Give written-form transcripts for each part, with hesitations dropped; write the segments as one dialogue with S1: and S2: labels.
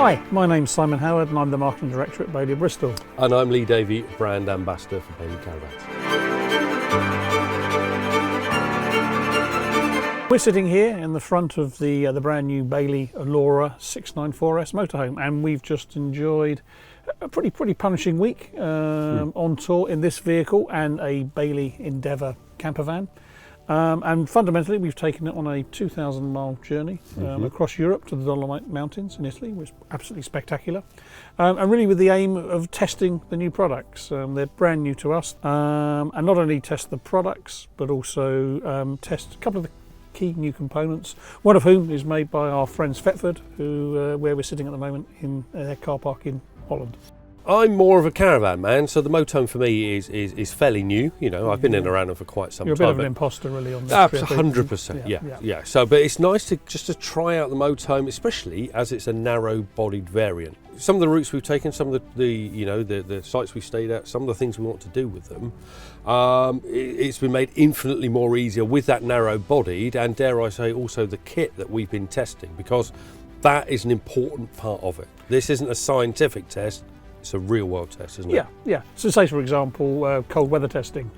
S1: Hi, my name's Simon Howard and I'm the Marketing Director at Bailey Bristol.
S2: And I'm Lee Davey, Brand Ambassador for Bailey Caravans.
S1: We're sitting here in the front of the brand new Bailey Allura 694S motorhome, and we've just enjoyed a pretty punishing week on tour in this vehicle and a Bailey Endeavour camper van. And fundamentally, we've taken it on a 2,000 mile journey across Europe to the Dolomite Mountains in Italy, which is absolutely spectacular. And really with the aim of testing the new products. They're brand new to us. And not only test the products, but also test a couple of the key new components, one of whom is made by our friends Thetford, where we're sitting at the moment in their car park in Holland.
S2: I'm more of a caravan man, so the motorhome for me is fairly new. You know, I've been in and around it for quite some time.
S1: You're a bit of an imposter, really, on this trip.
S2: 100%, yeah. So, but it's nice to try out the motorhome, especially as it's a narrow-bodied variant. Some of the routes we've taken, some of the sites we've stayed at, some of the things we want to do with them, it's been made infinitely more easier with that narrow-bodied, and dare I say, also the kit that we've been testing, because that is an important part of it. This isn't a scientific test. It's a real world test, isn't it?
S1: Yeah. So say, for example, cold weather testing.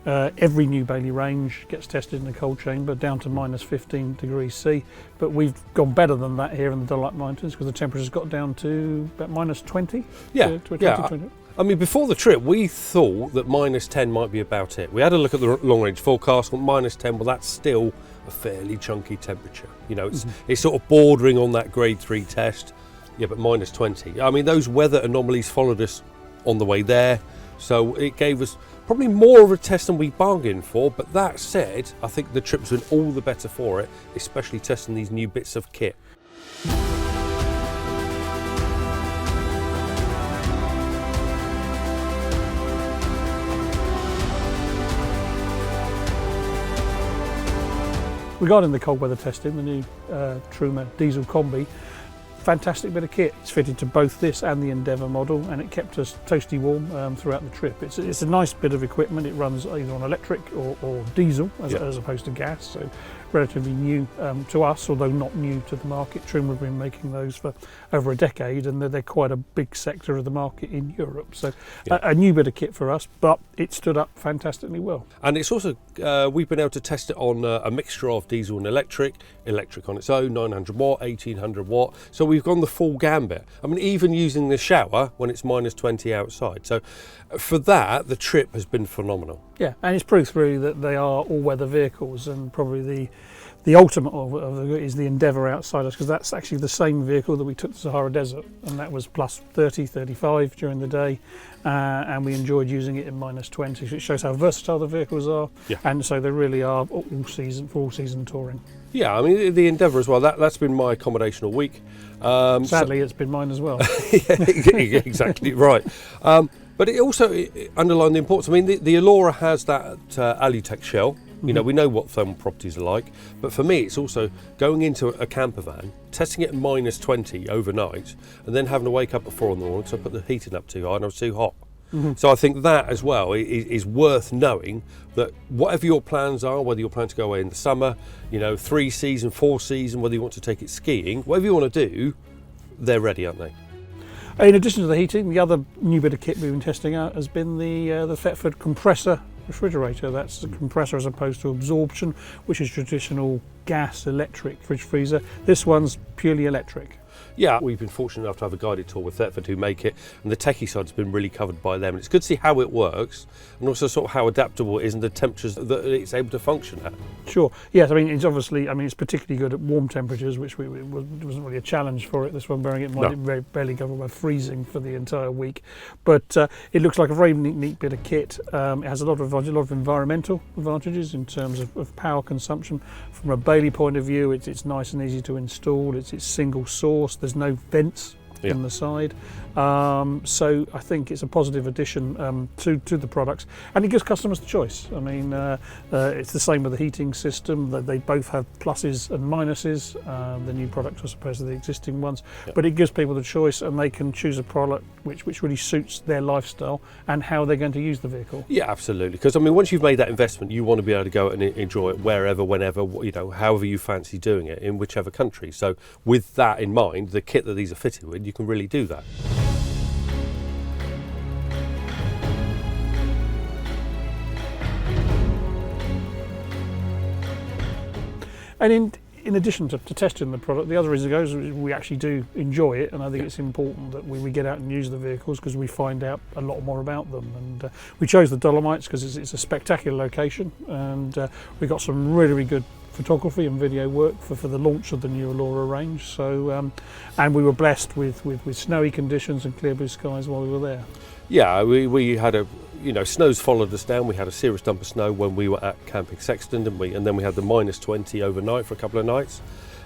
S1: Every new Bailey range gets tested in a cold chamber down to minus 15 degrees C. But we've gone better than that here in the Dolomite Mountains because the temperature's got down to about minus 20.
S2: Yeah.
S1: 20.
S2: I mean, before the trip, we thought that minus 10 might be about it. We had a look at the long range forecast, minus 10, well, that's still a fairly chunky temperature. You know, it's sort of bordering on that grade 3 test. Yeah, but minus 20. I mean, those weather anomalies followed us on the way there, so it gave us probably more of a test than we bargained for. But that said, I think the trip's been all the better for it, especially testing these new bits of kit.
S1: Regarding the cold weather testing, the new Truma diesel combi, fantastic bit of kit. It's fitted to both this and the Endeavour model, and it kept us toasty warm throughout the trip. It's a nice bit of equipment. It runs either on electric or diesel as opposed to gas, so relatively new to us, although not new to the market. Truma have been making those for over a decade, and they're quite a big sector of the market in Europe. So a new bit of kit for us, but it stood up fantastically well.
S2: And it's also, we've been able to test it on a mixture of diesel and electric on its own, 900 watt, 1800 watt. So we've gone the full gambit. I mean, even using the shower when it's minus 20 outside. So for that, the trip has been phenomenal.
S1: Yeah, and it's proved through that they are all-weather vehicles, and probably the ultimate of it is the Endeavour outside us, because that's actually the same vehicle that we took to Sahara Desert, and that was plus 30, 35 during the day, and we enjoyed using it in minus 20. So it shows how versatile the vehicles are, and so they really are all season touring. Yeah,
S2: I mean, the Endeavour as well, that's been my accommodation all week.
S1: Sadly, it's been mine as well.
S2: Yeah, exactly right. But it also underlined the importance. I mean, the Allura has that Alutech shell. You know, we know what thermal properties are like. But for me, it's also going into a camper van, testing it at minus 20 overnight, and then having to wake up at 4 in the morning because I put the heating up too high and I was too hot. So I think that as well is worth knowing, that whatever your plans are, whether you're planning to go away in the summer, you know, 3 season, 4 season, whether you want to take it skiing, whatever you want to do, they're ready, aren't they?
S1: In addition to the heating, the other new bit of kit we've been testing out has been the Thetford compressor refrigerator. That's the compressor as opposed to absorption, which is traditional gas electric fridge freezer. This one's purely electric.
S2: Yeah, we've been fortunate enough to have a guided tour with Thetford who make it, and the techie side's been really covered by them. And it's good to see how it works, and also sort of how adaptable it is and the temperatures that it's able to function at.
S1: Sure. Yes, I mean, it's particularly good at warm temperatures, which it wasn't really a challenge for it. This one, bearing in mind, it barely got by freezing for the entire week. But it looks like a very neat bit of kit. It has a lot of environmental advantages in terms of power consumption. From a Bailey point of view, it's nice and easy to install. It's single source. There's no vents in the side. So I think it's a positive addition to the products, and it gives customers the choice. I mean, it's the same with the heating system. They both have pluses and minuses, the new products as opposed to the existing ones, but it gives people the choice, and they can choose a product which really suits their lifestyle and how they're going to use the vehicle.
S2: Yeah, absolutely. Because I mean, once you've made that investment, you want to be able to go and enjoy it wherever, whenever, you know, however you fancy doing it in whichever country. So with that in mind, the kit that these are fitted with, you can really do that.
S1: And in addition to testing the product, the other reason it goes is we actually do enjoy it, and I think it's important that we get out and use the vehicles because we find out a lot more about them. And we chose the Dolomites because it's a spectacular location, and we got some really good photography and video work for the launch of the new Allura range. So, and we were blessed with snowy conditions and clear blue skies while we were there.
S2: Yeah, we had a, you know, snow's followed us down. We had a serious dump of snow when we were at Camping Sexton, didn't we? And then we had the -20 overnight for a couple of nights.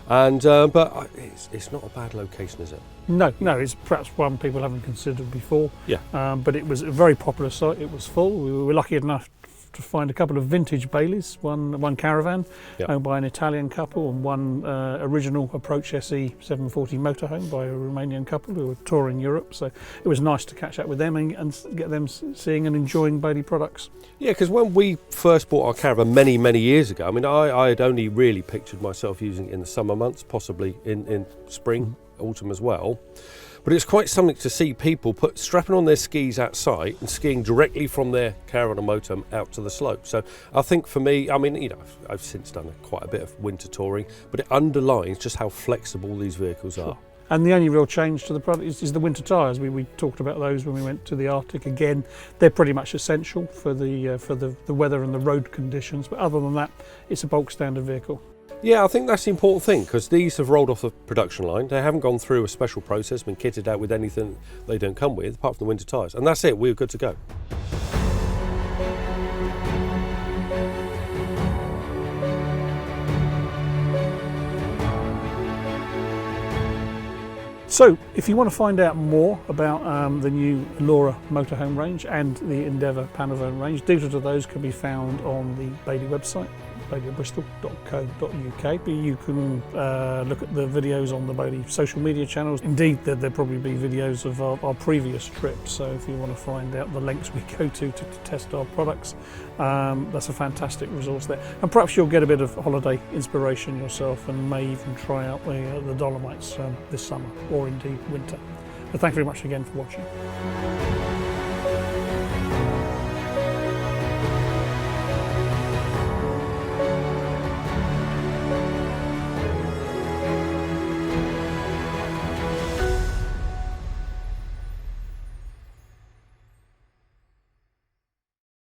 S2: And but it's not a bad location, is it?
S1: No, it's perhaps one people haven't considered before.
S2: Yeah.
S1: But it was a very popular site. It was full. We were lucky enough to find a couple of vintage Baileys, one caravan owned by an Italian couple, and one original Approach SE 740 motorhome by a Romanian couple who were touring Europe. So it was nice to catch up with them and get them seeing and enjoying Bailey products.
S2: Yeah, because when we first bought our caravan many years ago, I mean, I had only really pictured myself using it in the summer months, possibly in spring, autumn as well. But it's quite something to see people strapping on their skis outside and skiing directly from their caravan or motorhome out to the slope. So I think for me, I mean, you know, I've since done quite a bit of winter touring, but it underlines just how flexible these vehicles are.
S1: And the only real change to the product is the winter tyres. We talked about those when we went to the Arctic. Again, they're pretty much essential for the weather and the road conditions. But other than that, it's a bulk standard vehicle.
S2: Yeah, I think that's the important thing, because these have rolled off the production line. They haven't gone through a special process, been kitted out with anything they don't come with, apart from the winter tyres. And that's it, we're good to go.
S1: So, if you want to find out more about the new Allura motorhome range and the Endeavour Panavan range, details of those can be found on the Bailey website, baileybristol.co.uk. But you can look at the videos on the Bailey social media channels. Indeed, there'll probably be videos of our previous trips. So if you want to find out the lengths we go to test our products, that's a fantastic resource there. And perhaps you'll get a bit of holiday inspiration yourself and may even try out the Dolomites this summer or indeed winter. But thank you very much again for watching.